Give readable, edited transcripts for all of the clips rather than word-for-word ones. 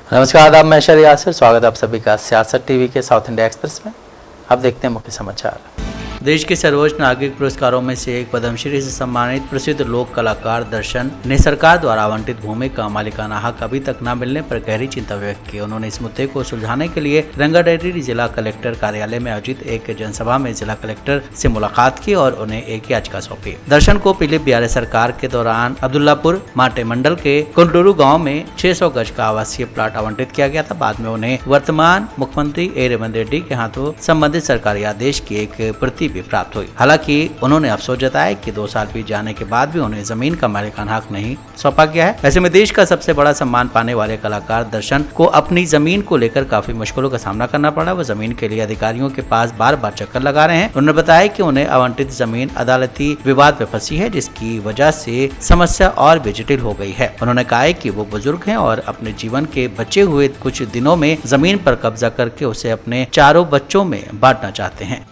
नमस्कार, आदाब, मैं शहर यासिर। स्वागत है आप सभी का सियासत टीवी के साउथ इंडिया एक्सप्रेस में। अब देखते हैं मुख्य समाचार। देश के सर्वोच्च नागरिक पुरस्कारों में से एक पद्मश्री से सम्मानित प्रसिद्ध लोक कलाकार दर्शन ने सरकार द्वारा आवंटित भूमि का मालिकाना हक अभी तक न मिलने पर गहरी चिंता व्यक्त की। उन्होंने इस मुद्दे को सुलझाने के लिए रंगारेड्डी जिला कलेक्टर कार्यालय में आयोजित एक जनसभा में जिला कलेक्टर से मुलाकात की और उन्हें एक याचिका सौंपी। दर्शन को पीलीभीत बिहार सरकार के दौरान अब्दुल्लापुर माटे मंडल के कुंडूरू गाँव में 600 गज का आवासीय प्लाट आवंटित किया गया था। बाद में उन्हें वर्तमान मुख्यमंत्री ए रेवंत रेड्डी के हाथों संबंधित सरकारी आदेश की एक प्रति भी प्राप्त हुई। हालांकि उन्होंने अफसोस जताया कि 2 साल बीत जाने के बाद भी उन्हें जमीन का मालिकाना हक नहीं सौंपा गया है। ऐसे में देश का सबसे बड़ा सम्मान पाने वाले कलाकार दर्शन को अपनी जमीन को लेकर काफी मुश्किलों का सामना करना पड़ा। वो जमीन के लिए अधिकारियों के पास बार बार चक्कर लगा रहे हैं। उन्होंने बताया कि उन्हें आवंटित जमीन अदालती विवाद में फंसी है, जिसकी वजह से समस्या और भी जटिल हो गई है। उन्होंने कहा है कि वो बुजुर्ग हैं और अपने जीवन के बचे हुए कुछ दिनों में जमीन पर कब्जा करके उसे अपने 4 बच्चों में बांटना चाहते हैं।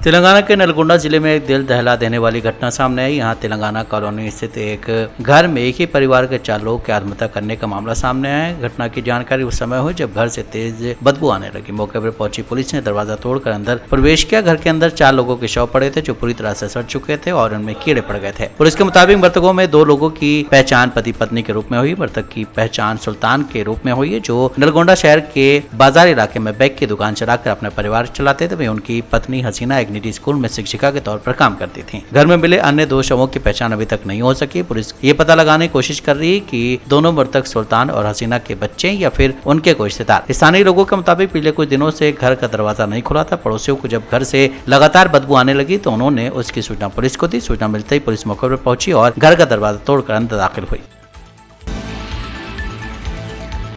तेलंगाना के नलगोंडा जिले में एक दिल दहला देने वाली घटना सामने आई। यहाँ तेलंगाना कॉलोनी स्थित एक घर में एक ही परिवार के 4 लोगों की आत्महत्या करने का मामला सामने आया है। घटना की जानकारी उस समय हुई जब घर से तेज बदबू आने लगी। मौके पर पहुंची पुलिस ने दरवाजा तोड़कर अंदर प्रवेश किया। घर के अंदर 4 लोगों के शव पड़े थे जो पूरी तरह से सड़ चुके थे और उनमें कीड़े पड़ गए थे। पुलिस के मुताबिक मृतकों में 2 लोगों की पहचान पति पत्नी के रूप में हुई। मृतक की पहचान सुल्तान के रूप में हुई है, जो नलगोंडा शहर के बाजार इलाके में बैग की दुकान चलाकर अपना परिवार चलाते थे। वहीं उनकी पत्नी हसीना एक निजी स्कूल में शिक्षिका के तौर पर काम करती थी। घर में मिले अन्य 2 शवों की पहचान अभी तक नहीं हो सकी। पुलिस ये पता लगाने की कोशिश कर रही है कि दोनों मृतक सुल्तान और हसीना के बच्चे या फिर उनके कोई रिश्तेदार। स्थानीय लोगों के मुताबिक पिछले कुछ दिनों से घर का दरवाजा नहीं खुला था। पड़ोसियों को जब घर से लगातार बदबू आने लगी तो उन्होंने उसकी सूचना पुलिस को दी। सूचना मिलते ही पुलिस मौके पर पहुंची और घर का दरवाजा तोड़कर अंदर दाखिल हुई।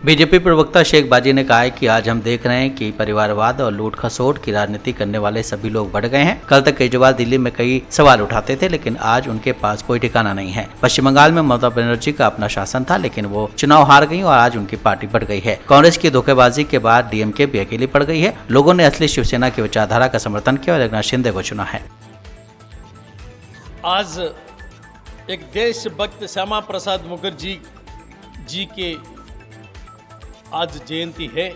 बीजेपी प्रवक्ता शेख बाजी ने कहा है कि आज हम देख रहे हैं कि परिवारवाद और लूट खसोट की राजनीति करने वाले सभी लोग बढ़ गए हैं। कल तक केजरीवाल दिल्ली में कई सवाल उठाते थे, लेकिन आज उनके पास कोई ठिकाना नहीं है। पश्चिम बंगाल में ममता बनर्जी का अपना शासन था, लेकिन वो चुनाव हार गई और आज उनकी पार्टी बढ़ गई है। कांग्रेस की धोखेबाजी के बाद डीएमके भी अकेली पड़ गई है। लोगों ने असली शिवसेना की विचारधारा का समर्थन किया और एकनाथ शिंदे को चुना है। आज एक देशभक्त श्यामा प्रसाद मुखर्जी जी के आज जयंती है।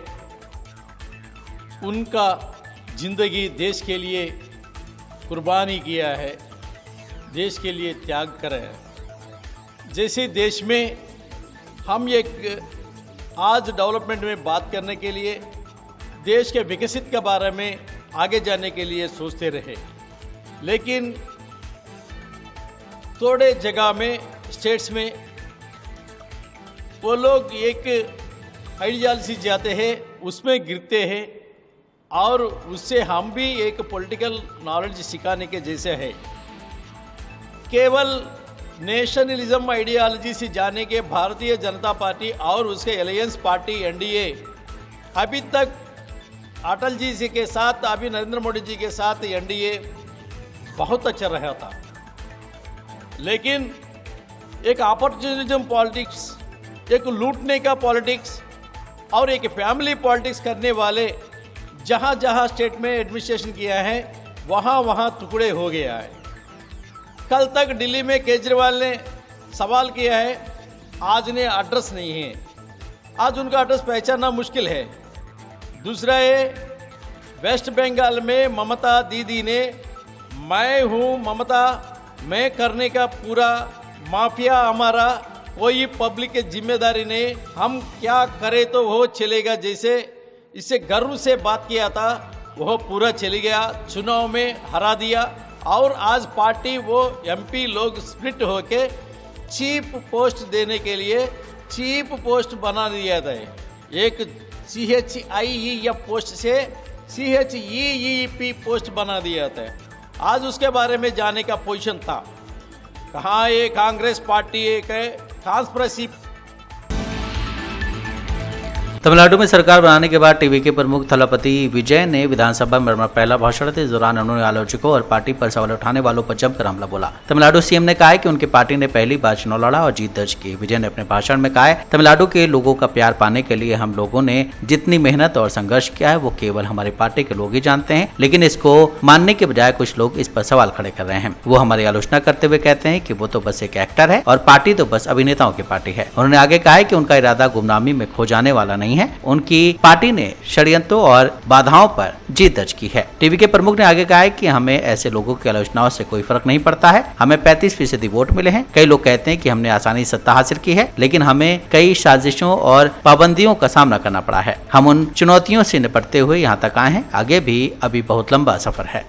उनका जिंदगी देश के लिए कुर्बानी किया है, देश के लिए त्याग कर है। जैसे देश में हम एक आज डेवलपमेंट में बात करने के लिए, देश के विकसित के बारे में आगे जाने के लिए सोचते रहे, लेकिन थोड़े जगह में स्टेट्स में वो लोग एक आइडियालजी जाते हैं, उसमें गिरते हैं और उससे हम भी एक पॉलिटिकल नॉलेज सिखाने के जैसे है। केवल नेशनलिज्म आइडियालजी से जाने के भारतीय जनता पार्टी और उसके अलायंस पार्टी एनडीए अभी तक अटल जी जी के साथ, अभी नरेंद्र मोदी जी के साथ एनडीए बहुत अच्छा रहा था, लेकिन एक अपॉर्चुनिज्म पॉलिटिक्स, एक लूटने का पॉलिटिक्स और एक फैमिली पॉलिटिक्स करने वाले जहाँ जहाँ स्टेट में एडमिनिस्ट्रेशन किया है वहाँ वहाँ टुकड़े हो गया है। कल तक दिल्ली में केजरीवाल ने सवाल किया है, आज ने एड्रेस नहीं है, आज उनका एड्रेस पहचानना मुश्किल है। दूसरा है वेस्ट बंगाल में ममता दीदी ने मैं हूँ ममता, मैं करने का पूरा माफिया हमारा, कोई पब्लिक की जिम्मेदारी नहीं, हम क्या करें तो वो चलेगा, जैसे इससे गर्व से बात किया था वो पूरा चली गया, चुनाव में हरा दिया। और आज पार्टी वो एमपी लोग स्प्लिट होके चीफ पोस्ट देने के लिए चीफ पोस्ट बना दिया था। एक CHIEF पोस्ट से CHEEP पोस्ट बना दिया था। आज उसके बारे में जाने का पोजीशन था। कहाँ ये कांग्रेस पार्टी एक है कॉन्स्पिरेसी। तमिलनाडु में सरकार बनाने के बाद टीवी के प्रमुख थलपति विजय ने विधानसभा में अपना पहला भाषण थे। इस दौरान उन्होंने आलोचकों और पार्टी पर सवाल उठाने वालों पर जमकर हमला बोला। तमिलनाडु सीएम ने कहा है कि उनकी पार्टी ने पहली बार चुनाव लड़ा और जीत दर्ज की। विजय ने अपने भाषण में कहा है, तमिलनाडु के लोगों का प्यार पाने के लिए हम लोगों ने जितनी मेहनत और संघर्ष किया है वो केवल हमारी पार्टी के लोग ही जानते हैं, लेकिन इसको मानने के बजाय कुछ लोग इस पर सवाल खड़े कर रहे हैं। वो हमारी आलोचना करते हुए कहते हैं कि वो तो बस एक एक्टर है और पार्टी तो बस अभिनेताओं की पार्टी है। उन्होंने आगे कहा है कि उनका इरादा गुमनामी में खो जाने वाला नहीं है। उनकी पार्टी ने षड्यंत्रों और बाधाओं पर जीत दर्ज की है। टीवी के प्रमुख ने आगे कहा है कि हमें ऐसे लोगों की आलोचनाओं से कोई फर्क नहीं पड़ता है। हमें 35% वोट मिले हैं। कई लोग कहते हैं कि हमने आसानी से सत्ता हासिल की है, लेकिन हमें कई साजिशों और पाबंदियों का सामना करना पड़ा है। हम उन चुनौतियों से निपटते हुए यहाँ तक आए हैं। आगे भी अभी बहुत लंबा सफर है।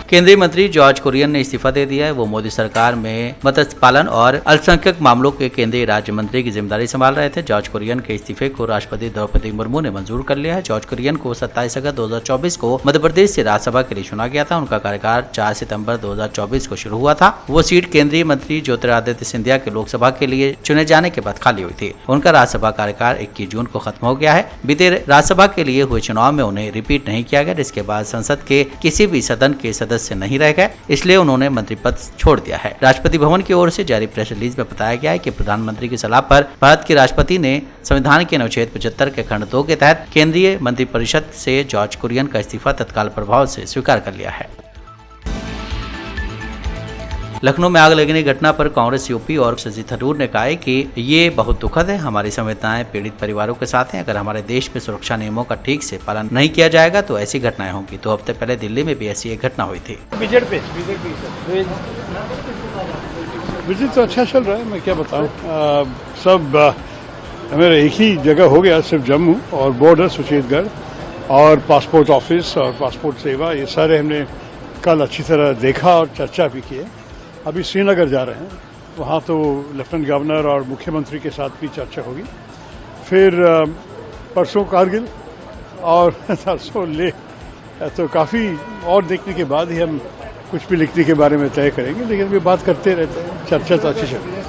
केंद्रीय मंत्री जॉर्ज कुरियन ने इस्तीफा दे दिया है। वो मोदी सरकार में मत्स्य पालन और अल्पसंख्यक मामलों के केंद्रीय राज्य मंत्री की जिम्मेदारी संभाल रहे थे। जॉर्ज कुरियन के इस्तीफे को राष्ट्रपति द्रौपदी मुर्मू ने मंजूर कर लिया है। जॉर्ज कुरियन को 27 अगस्त 2024 को मध्य प्रदेश से राज्यसभा के लिए चुना गया था। उनका कार्यकाल 4 सितंबर 2024 को शुरू हुआ था। वो सीट केंद्रीय मंत्री ज्योतिरादित्य सिंधिया के लोकसभा के लिए चुने जाने के बाद खाली हुई थी। उनका राज्यसभा कार्यकाल 21 जून को खत्म हो गया है। बीते राज्यसभा के लिए हुए चुनाव में उन्हें रिपीट नहीं किया गया, जिसके बाद संसद के किसी भी सदन के सदस्य नहीं रह गए, इसलिए उन्होंने मंत्री पद छोड़ दिया है। राष्ट्रपति भवन की ओर से जारी प्रेस रिलीज में बताया गया है कि प्रधानमंत्री की सलाह पर भारत के राष्ट्रपति ने संविधान के अनुच्छेद 75 के खंड 2 के तहत केंद्रीय मंत्रिपरिषद से जॉर्ज कुरियन का इस्तीफा तत्काल प्रभाव से स्वीकार कर लिया है। लखनऊ में आग लगने की घटना पर कांग्रेस यूपी और शशि थरूर ने कहा है कि ये बहुत दुखद है। हमारी संवेदनाएं पीड़ित परिवारों के साथ हैं। अगर हमारे देश में सुरक्षा नियमों का ठीक से पालन नहीं किया जाएगा तो ऐसी घटनाएं होंगी। 2 हफ्ते पहले दिल्ली में भी ऐसी एक घटना हुई थी। विजिट तो अच्छा चल रहा है, मैं क्या बताऊं। सब मेरा एक ही जगह हो गया, सिर्फ जम्मू और बॉर्डर सुचेतगढ़ और पासपोर्ट ऑफिस और पासपोर्ट सेवा, ये सारे हमने कल अच्छी तरह देखा और चर्चा भी की है। अभी श्रीनगर जा रहे हैं, वहाँ तो लेफ्टिनेंट गवर्नर और मुख्यमंत्री के साथ भी चर्चा होगी। फिर परसों कारगिल और परसों ले, तो काफ़ी और देखने के बाद ही हम कुछ भी लिखने के बारे में तय करेंगे, लेकिन अभी बात करते रहते हैं। चर्चा तो अच्छी चल रही है।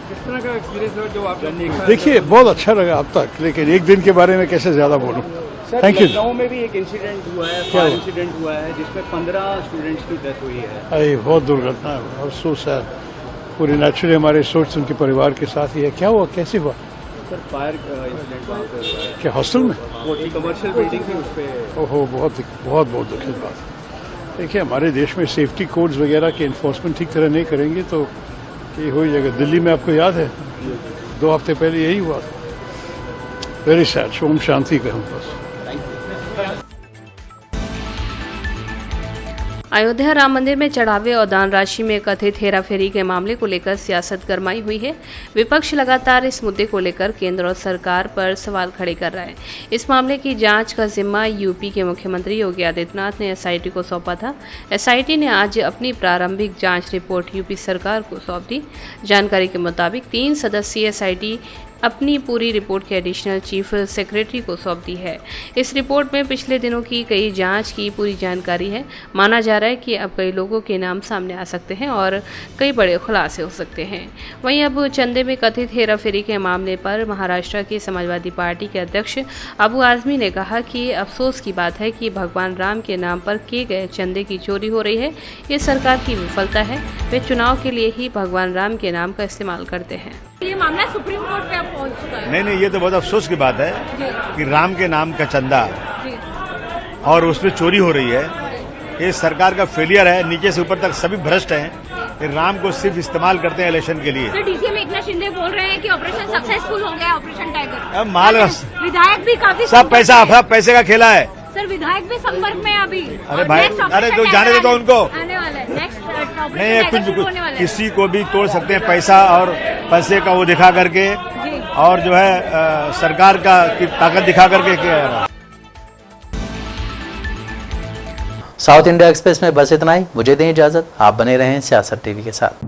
किस तरह का एक्सपीरियंस जो आपने देखा? देखिए, बहुत अच्छा लगा अब तक, लेकिन एक दिन के बारे में कैसे ज़्यादा बोलूँ। Thank you. लखनऊ में भी एक इंसिडेंट हुआ है, फायर इंसिडेंट हुआ है, जिसमें 15 स्टूडेंट्स की डेथ हुई है। अरे बहुत दुर्घटना है और सो सैड। पूरी नेचुरली हमारे सोच उनके परिवार के साथ ही है। क्या हुआ, कैसे हुआ? सर फायर इंसिडेंट वहाँ पे हुआ है। क्या हॉस्टल में? कोठी कमर्शियल बिल्डिंग थी उस पे। ओहो, बहुत दुखद बात। देखिए, हमारे देश में सेफ्टी कोड्स वगैरह के इन्फोर्समेंट ठीक तरह नहीं करेंगे तो ये हो जाएगा। दिल्ली में आपको याद है 2 हफ्ते पहले यही हुआ। Very sad. ओम शांति कहूँ बस। अयोध्या राम मंदिर में चढ़ावे और दान राशि में कथित हेराफेरी के मामले को लेकर सियासत गरमाई हुई है। विपक्ष लगातार इस मुद्दे को लेकर केंद्र और सरकार पर सवाल खड़े कर रहा है। इस मामले की जांच का जिम्मा यूपी के मुख्यमंत्री योगी आदित्यनाथ ने एसआईटी को सौंपा था। एसआईटी ने आज अपनी प्रारंभिक जांच रिपोर्ट यूपी सरकार को सौंप दी। जानकारी के मुताबिक 3 सदस्यीय एसआईटी अपनी पूरी रिपोर्ट के एडिशनल चीफ सेक्रेटरी को सौंप दी है। इस रिपोर्ट में पिछले दिनों की कई जांच की पूरी जानकारी है। माना जा रहा है कि अब कई लोगों के नाम सामने आ सकते हैं और कई बड़े खुलासे हो सकते हैं। वहीं अब चंदे में कथित हेराफेरी के मामले पर महाराष्ट्र की समाजवादी पार्टी के अध्यक्ष अबू आजमी ने कहा कि अफसोस की बात है कि भगवान राम के नाम पर किए गए चंदे की चोरी हो रही है। ये सरकार की विफलता है। वे चुनाव के लिए ही भगवान राम के नाम का इस्तेमाल करते हैं। ये मामला सुप्रीम कोर्ट पे अब पहुंच चुका है। नहीं, ये तो बहुत अफसोस की बात है कि राम के नाम का चंदा और उसमें चोरी हो रही है। ये सरकार का फेलियर है। नीचे से ऊपर तक सभी भ्रष्ट हैं। राम को सिर्फ इस्तेमाल करते हैं इलेक्शन के लिए। सर, डीसीएम एकनाथ शिंदे बोल रहे हैं कि ऑपरेशन सक्सेसफुल हो गया, ऑपरेशन टाइगर। अब माल विधायक भी काफी सब पैसे का खेला है। सर, विधायक भी संपर्क में अभी। अरे भाई, अरे जो जाने दे तो उनको आने वाला है नेक्स्ट नहीं, कुछ किसी को भी तोड़ सकते हैं पैसा और पैसे का वो दिखा करके, और जो है सरकार का ताकत दिखा करके क्या। साउथ इंडिया एक्सप्रेस में बस इतना ही। मुझे दें इजाजत। आप बने रहें सियासत टीवी के साथ।